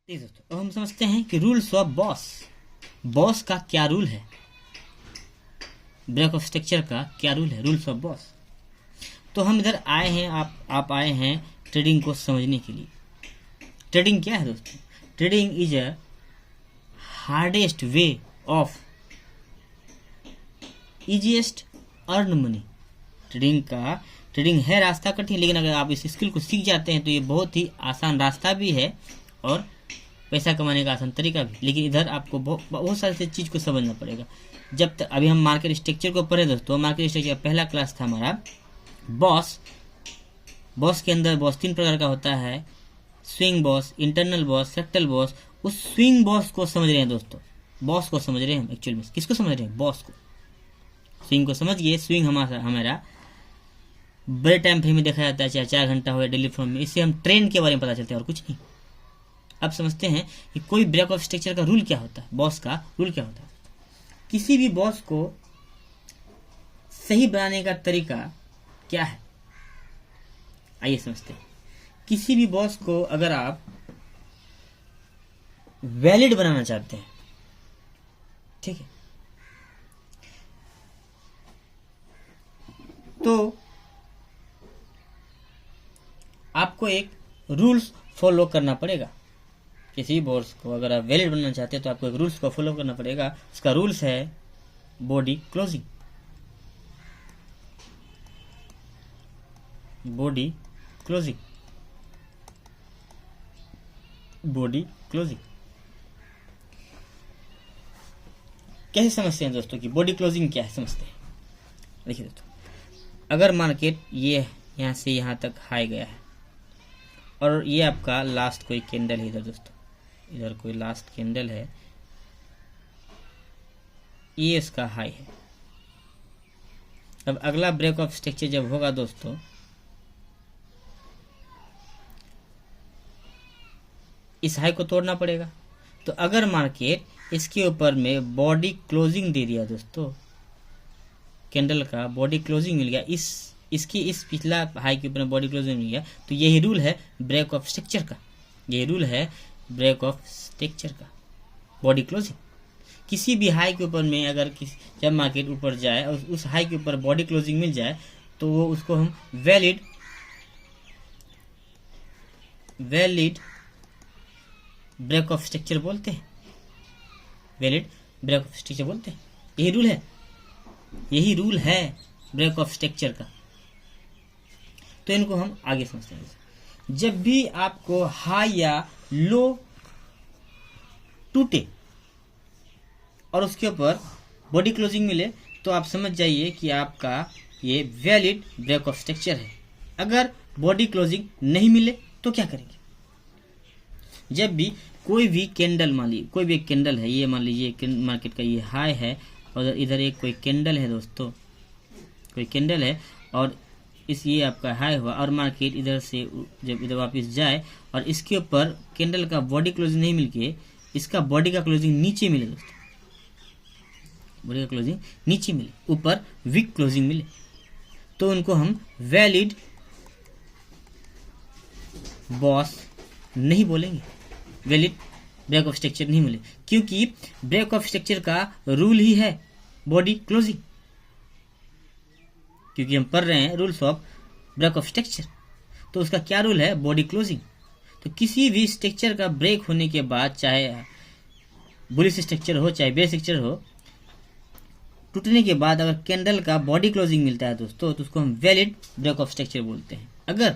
ठीक दोस्तों, अब हम समझते हैं कि रूल्स ऑफ बॉस। बॉस का क्या रूल है, ब्रेक ऑफ स्ट्रक्चर का क्या रूल है, रूल्स ऑफ बॉस। तो हम इधर आए हैं, आप आए हैं ट्रेडिंग को समझने के लिए। ट्रेडिंग क्या है दोस्तों? Trading is a hardest way of easiest earn money. Trading है रास्ता कठिन, लेकिन अगर आप इस स्किल को सीख जाते हैं तो ये बहुत ही आसान रास्ता भी है और पैसा कमाने का आसान तरीका भी। लेकिन इधर आपको बहुत सारी चीज़ को समझना पड़ेगा। जब तक अभी हम मार्केट स्ट्रक्चर को पढ़े दोस्तों, मार्केट स्ट्रक्चर पहला क्लास था हमारा बॉस के अंदर बॉस 3 प्रकार का होता है, स्विंग बॉस, इंटरनल बॉस, सेक्टल बॉस। उस स्विंग बॉस को समझ रहे हैं दोस्तों, बॉस को समझ रहे हैं हम। एक्चुअल में किसको समझ रहे हैं? बॉस को। स्विंग को समझिए। स्विंग हमारा बड़े टाइम फ्रेम में देखा जाता है, चाहे 4 घंटा हो या डेली फ्रेम में। इससे हम ट्रेंड के बारे में पता चलते हैं और कुछ नहीं। अब समझते हैं कि कोई ब्रेक ऑफ स्ट्रक्चर का रूल क्या होता है, बॉस का रूल क्या होता है। किसी भी बॉस को सही बनाने का तरीका क्या है, आइए समझते हैं। किसी भी बॉस को अगर आप वैलिड बनाना चाहते हैं, ठीक है, तो आपको एक रूल्स फॉलो करना पड़ेगा। किसी भी बॉस को अगर आप वैलिड बनना चाहते हैं तो आपको एक रूल्स को फॉलो करना पड़ेगा। उसका रूल्स है body closing. Body closing, body closing. कैसे समझते हैं दोस्तों कि बॉडी क्लोजिंग क्या है? समझते हैं। देखिए दोस्तों, अगर मार्केट ये यहाँ से यहाँ तक हाई गया है और ये आपका लास्ट कोई कैंडल है, इधर दोस्तों इधर कोई लास्ट कैंडल है, ये इसका हाई है। अब अगला ब्रेक ऑफ स्ट्रक्चर जब होगा दोस्तों, इस हाई को तोड़ना पड़ेगा। तो अगर मार्केट इसके ऊपर में बॉडी क्लोजिंग दे दिया दोस्तों, कैंडल का बॉडी क्लोजिंग मिल गया, इस पिछला हाई के ऊपर में बॉडी क्लोजिंग मिल गया, तो यही रूल है ब्रेक ऑफ स्ट्रक्चर का। यही रूल है ब्रेक ऑफ स्ट्रक्चर का, बॉडी क्लोजिंग। किसी भी हाई के ऊपर में अगर जब मार्केट ऊपर जाए और उस हाई के ऊपर बॉडी क्लोजिंग मिल जाए तो वो उसको हम वैलिड ब्रेक ऑफ स्ट्रक्चर बोलते हैं। वैलिड ब्रेक ऑफ स्ट्रक्चर बोलते हैं। यही रूल है ब्रेक ऑफ स्ट्रक्चर का। तो इनको हम आगे समझते हैं। जब भी आपको हाई या लो टूटे और उसके ऊपर बॉडी क्लोजिंग मिले तो आप समझ जाइए कि आपका ये वैलिड ब्रेक ऑफ स्ट्रक्चर है। अगर बॉडी क्लोजिंग नहीं मिले तो क्या करेंगे? जब भी कोई भी कैंडल, मान लीजिए कोई भी एक कैंडल है, ये मान लीजिए मार्केट का ये हाई है और इधर एक कोई कैंडल है दोस्तों, कोई कैंडल है और ये आपका हाई हुआ और मार्केट इधर से जब इधर वापस जाए और इसके ऊपर कैंडल का बॉडी क्लोजिंग नहीं मिलके इसका बॉडी का क्लोजिंग नीचे मिले दोस्तों, बॉडी का क्लोजिंग नीचे मिले, ऊपर वीक क्लोजिंग मिले, तो उनको हम वैलिड बॉस नहीं बोलेंगे, वैलिड ब्रेक ऑफ स्ट्रक्चर नहीं मिले। क्योंकि ब्रेक ऑफ स्ट्रक्चर का रूल ही है बॉडी क्लोजिंग। क्योंकि हम पढ़ रहे हैं rules of break of structure, तो उसका क्या रूल है? Body closing. तो किसी भी स्ट्रक्चर का ब्रेक होने के बाद, चाहे बुलिश स्ट्रक्चर हो चाहे बेयर स्ट्रक्चर हो, टूटने के बाद अगर कैंडल का बॉडी क्लोजिंग मिलता है दोस्तों तो उसको हम वैलिड ब्रेक ऑफ स्ट्रक्चर बोलते हैं। अगर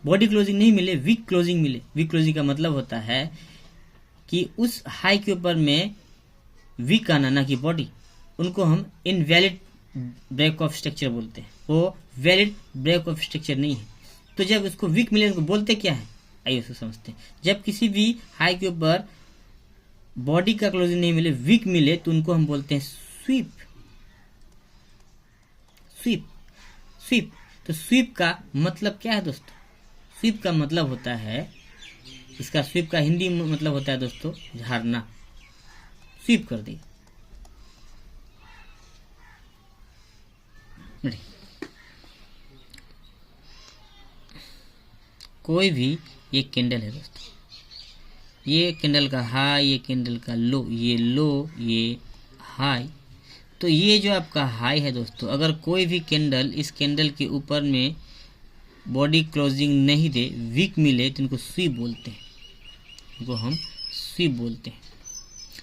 बॉडी क्लोजिंग नहीं मिले, वीक क्लोजिंग मिले, वीक क्लोजिंग का मतलब होता है कि उस हाई के ऊपर में वीक आना, ना कि बॉडी, उनको हम इनवैलिड ब्रेक ऑफ स्ट्रक्चर बोलते हैं। वो वैलिड ब्रेक ऑफ स्ट्रक्चर नहीं है। तो जब उसको वीक मिले उनको बोलते क्या है, आइए उसको समझते हैं। जब किसी भी हाई के ऊपर बॉडी का क्लोजिंग नहीं मिले, वीक मिले, तो उनको हम बोलते हैं स्वीप। स्वीप तो स्वीप का मतलब क्या है दोस्तों? स्वीप का मतलब होता है, इसका स्वीप का हिंदी मतलब होता है दोस्तों झाड़ना। स्वीप कर दिया। कोई भी एक कैंडल है दोस्तों, ये कैंडल का हाई, ये कैंडल का लो, ये लो, ये हाई। तो ये जो आपका हाई है दोस्तों, अगर कोई भी कैंडल इस कैंडल के ऊपर में बॉडी क्लोजिंग नहीं दे, वीक मिले, तो इनको स्वीप बोलते हैं, इनको हम स्वीप बोलते हैं।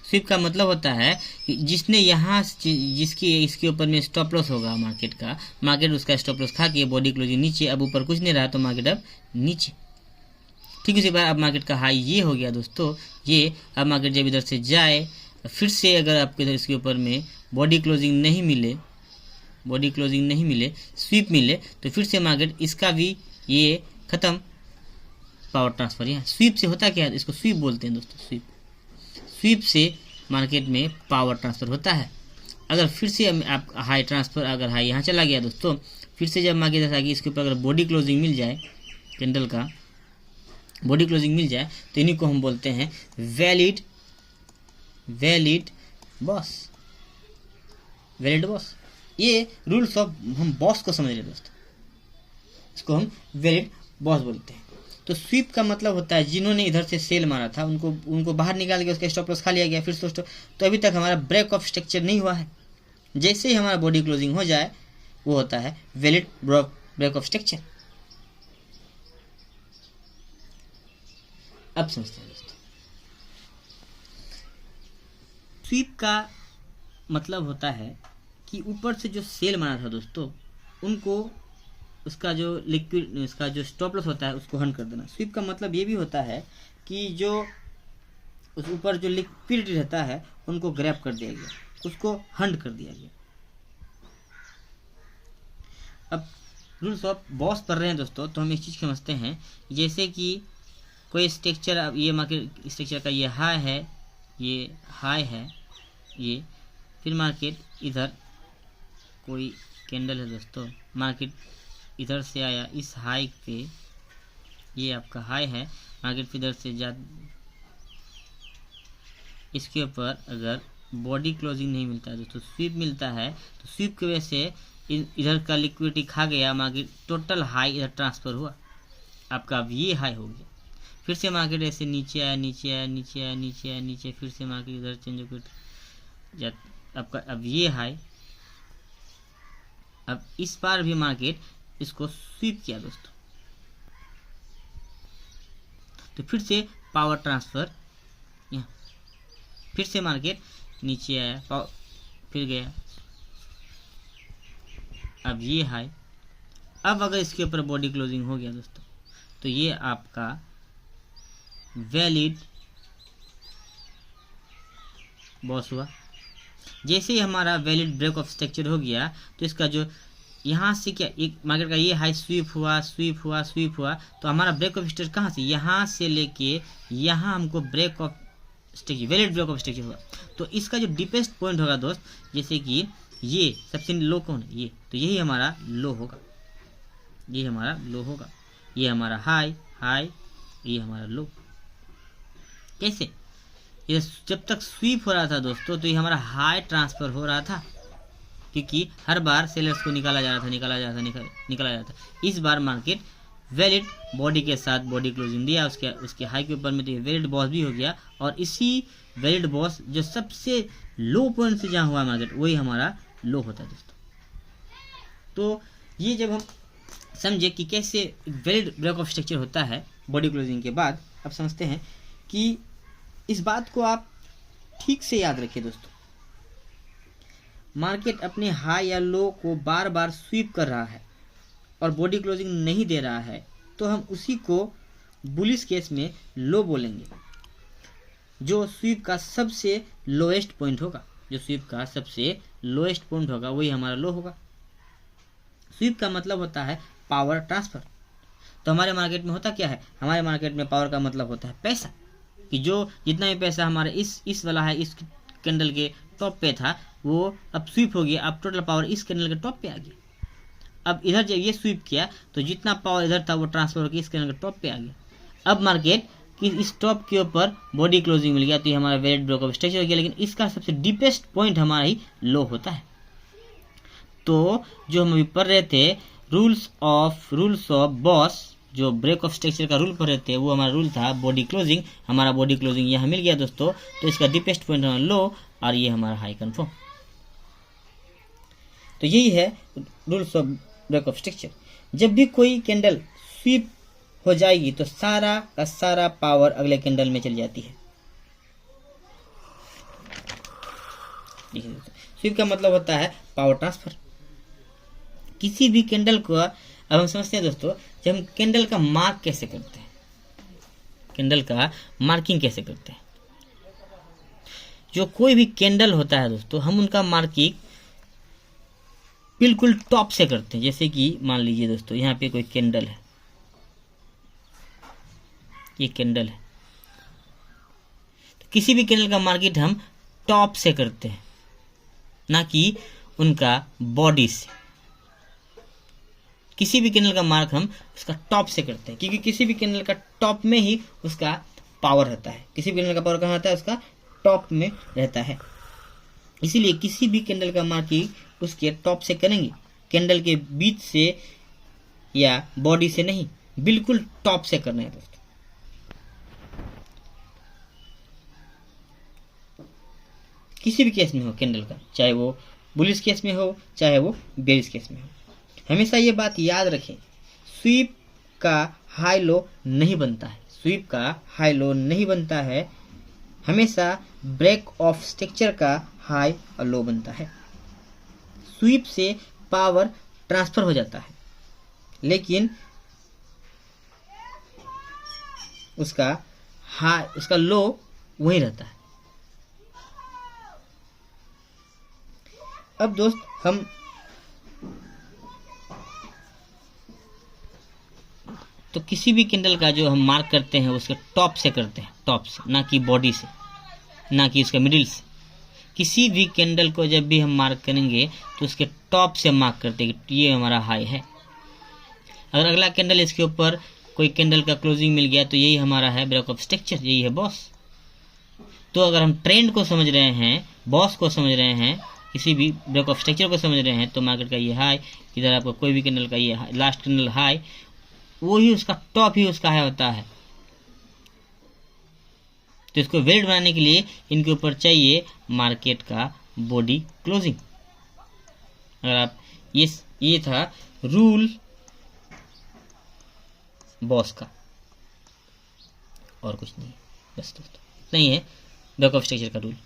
स्वीप का मतलब होता है कि जिसने यहाँ जिसकी इसके ऊपर में स्टॉप लॉस होगा मार्केट का, मार्केट उसका स्टॉप लॉस खा के बॉडी क्लोजिंग नीचे, अब ऊपर कुछ नहीं रहा तो मार्केट अब नीचे। ठीक उसी बार अब मार्केट का हाई ये हो गया दोस्तों, ये अब मार्केट जब इधर से जाए, फिर से अगर आपके इधर इसके ऊपर में बॉडी क्लोजिंग नहीं मिले, बॉडी क्लोजिंग नहीं मिले, स्वीप मिले, तो फिर से मार्केट इसका भी ये खत्म, पावर ट्रांसफर। यहाँ स्वीप से होता क्या है, इसको स्वीप बोलते हैं दोस्तों, स्वीप। स्वीप से मार्केट में पावर ट्रांसफर होता है। अगर फिर से आप हाई ट्रांसफर, अगर हाई यहाँ चला गया दोस्तों, फिर से जब मार्केट जैसा कि इसके ऊपर अगर बॉडी क्लोजिंग मिल जाए, कैंडल का बॉडी क्लोजिंग मिल जाए, तो इन्हीं को हम बोलते हैं वैलिड बॉस, वैलिड बॉस। ये रूल्स ऑफ हम बॉस को समझ रहे दोस्तों, इसको हम वैलिड बॉस बोलते हैं। तो स्वीप का मतलब होता है जिन्होंने इधर से सेल मारा था उनको बाहर निकाल के उसका स्टॉप लॉस खा लिया गया, फिर से तो अभी तक हमारा ब्रेक ऑफ स्ट्रक्चर नहीं हुआ है। जैसे ही हमारा बॉडी क्लोजिंग हो जाए वो होता है वैलिड ब्रेक ऑफ स्ट्रक्चर। अब समझते हैं दोस्तों, स्वीप का मतलब होता है कि ऊपर से जो सेल मारा था दोस्तों, उनको उसका जो लिक्विड, इसका जो स्टॉप लॉस होता है उसको हंट कर देना। स्वीप का मतलब ये भी होता है कि जो उस ऊपर जो लिक्विडिटी रहता है उनको ग्रैब कर दिया गया, उसको हंट कर दिया गया। अब रूल्स ऑफ बॉस पढ़ रहे हैं दोस्तों, तो हम एक चीज़ समझते हैं, जैसे कि कोई स्ट्रक्चर, अब ये मार्केट स्ट्रक्चर का ये हाई है, ये हाई है, ये फिर मार्केट इधर कोई कैंडल है दोस्तों, मार्केट इधर से आया इस हाई पे, ये आपका हाई है, मार्केट फिर इधर से जा, इसके ऊपर अगर बॉडी क्लोजिंग नहीं मिलता है दोस्तों, स्वीप मिलता है, तो स्वीप की वजह से इधर का लिक्विडिटी खा गया, मार्केट टोटल हाई इधर ट्रांसफर हुआ, आपका अब ये हाई हो गया। फिर से मार्केट ऐसे नीचे आया, नीचे आया, नीचे आया, नीचे आया, नीचे, फिर से मार्केट इधर चेंज होकर आपका अब ये हाई, अब इस बार भी मार्केट इसको स्वीप किया दोस्तों, तो फिर से पावर ट्रांसफर, यहाँ फिर से मार्केट नीचे आया, फिर गया, अब ये हाई। अब अगर इसके ऊपर बॉडी क्लोजिंग हो गया दोस्तों, तो ये आपका वैलिड बॉस हुआ। जैसे ही हमारा वैलिड ब्रेक ऑफ स्ट्रक्चर हो गया, तो इसका जो यहाँ से क्या, एक मार्केट का ये हाई स्वीप हुआ, स्वीप हुआ, स्वीप हुआ, तो हमारा ब्रेक ऑफ स्ट्रक्चर कहाँ से, यहाँ से लेके यहाँ हमको break of structure, valid break of structure हुआ। तो इसका जो डीपेस्ट पॉइंट होगा दोस्त, जैसे कि ये सबसे लो कौन है, ये, तो यही हमारा लो होगा, ये हमारा लो होगा, ये हमारा हाई, हाई, ये हमारा लो। कैसे, ये जब तक स्वीप हो रहा था दोस्तों, तो ये हमारा हाई ट्रांसफर हो रहा था, क्योंकि हर बार सेलर्स को निकाला जा रहा था, निकाला जा रहा था। इस बार मार्केट वैलिड बॉडी के साथ बॉडी क्लोजिंग दिया, उसके हाई के ऊपर में, तो ये वैलिड बॉस भी हो गया। और इसी वैलिड बॉस जो सबसे लो पॉइंट से जहाँ हुआ मार्केट, वही हमारा लो होता है दोस्तों। तो ये जब हम समझे कि कैसे वैलिड ब्रेक ऑफ स्ट्रक्चर होता है बॉडी क्लोजिंग के बाद, अब समझते हैं कि इस बात को आप ठीक से याद रखिए दोस्तों, मार्केट अपने हाई या लो को बार बार स्वीप कर रहा है और बॉडी क्लोजिंग नहीं दे रहा है, तो हम उसी को बुलिश केस में लो बोलेंगे। जो स्वीप का सबसे लोएस्ट पॉइंट होगा, जो स्वीप का सबसे लोएस्ट पॉइंट होगा, वही हमारा लो होगा। स्वीप का मतलब होता है पावर ट्रांसफर। तो हमारे मार्केट में होता क्या है, हमारे मार्केट में पावर का मतलब होता है पैसा, कि जो जितना भी पैसा हमारे इस वाला है, इस कैंडल के टॉप पे था, वो अब स्वीप हो गया, अब टोटल पावर इस कैंडल के टॉप पे आ गया। अब इधर जब ये स्वीप किया, तो जितना पावर इधर था वो ट्रांसफर होकर इस कैंडल के टॉप पे आ गया। अब मार्केट कि इस टॉप के ऊपर बॉडी क्लोजिंग मिल गया, तो ये हमारा वैलिड ब्रेक ऑफ स्ट्रक्चर हो गया, लेकिन इसका सबसे डीपेस्ट पॉइंट हमारा ही लो होता है। तो जो हम अभी पढ़ रहे थे, रूल्स ऑफ बॉस, जो ब्रेक ऑफ स्ट्रक्चर का रूल पढ़ रहे थे वो हमारा रूल था बॉडी क्लोजिंग। हमारा बॉडी क्लोजिंग यहाँ मिल गया दोस्तों। तो इसका डीपेस्ट पॉइंट हमारा लो और ये हमारा हाई कन्फर्म। तो यही है rules of break of structure. जब भी कोई कैंडल स्वीप हो जाएगी तो सारा का सारा पावर अगले कैंडल में चली जाती है। स्वीप का मतलब होता है पावर ट्रांसफर। किसी भी कैंडल को अब हम समझते हैं दोस्तों, जब हम कैंडल का मार्क कैसे करते हैं, कैंडल का मार्किंग कैसे करते हैं। जो कोई भी कैंडल होता है दोस्तों, हम उनका मार्किंग बिल्कुल टॉप से करते हैं। जैसे कि मान लीजिए दोस्तों, यहाँ पे कोई कैंडल है, ये कैंडल है, तो किसी भी कैंडल का मार्किंग हम टॉप से करते हैं, ना कि उनका बॉडी से। किसी भी कैंडल का मार्क हम उसका टॉप से करते हैं, क्योंकि किसी भी कैंडल का टॉप में ही उसका पावर रहता है। किसी भी कैंडल का पावर कहाँ रहता है, उसका टॉप में रहता है। इसीलिए किसी भी कैंडल का मार्किंग उसके टॉप से करेंगे, कैंडल के बीच से या बॉडी से नहीं, बिल्कुल टॉप से करना है दोस्तों। किसी भी केस में हो कैंडल का, चाहे वो बुलिश केस में हो चाहे वो बेरिश केस में हो, हमेशा ये बात याद रखें, स्वीप का हाई लो नहीं बनता है। स्वीप का हाई लो नहीं बनता है, हमेशा ब्रेक ऑफ स्ट्रक्चर का हाई और लो बनता है। स्वीप से पावर ट्रांसफर हो जाता है, लेकिन उसका हाई, उसका लो वही रहता है। अब दोस्त हम तो किसी भी कैंडल का जो हम मार्क करते हैं उसके टॉप से करते हैं, टॉप से, ना कि बॉडी से, ना कि उसके मिडिल से। किसी भी कैंडल को जब भी हम मार्क करेंगे तो उसके टॉप से मार्क करते हैं कि ये हमारा हाई है। अगर अगला कैंडल इसके ऊपर कोई कैंडल का क्लोजिंग मिल गया तो यही हमारा है ब्रेक ऑफ स्ट्रक्चर, यही है बॉस। तो अगर हम ट्रेंड को समझ रहे हैं, बॉस को समझ रहे हैं, किसी भी ब्रेक ऑफ स्ट्रक्चर को समझ रहे हैं, तो मार्केट का ये हाई, इधर आपको कोई भी कैंडल का ये लास्ट कैंडल हाई, वो ही उसका टॉप ही उसका हाई होता है। तो इसको वैलिड बनाने के लिए इनके ऊपर चाहिए मार्केट का बॉडी क्लोजिंग। अगर आप ये था रूल बॉस का, और कुछ नहीं, बस दोस्तों नहीं है ब्रेक ऑफ स्ट्रक्चर का रूल।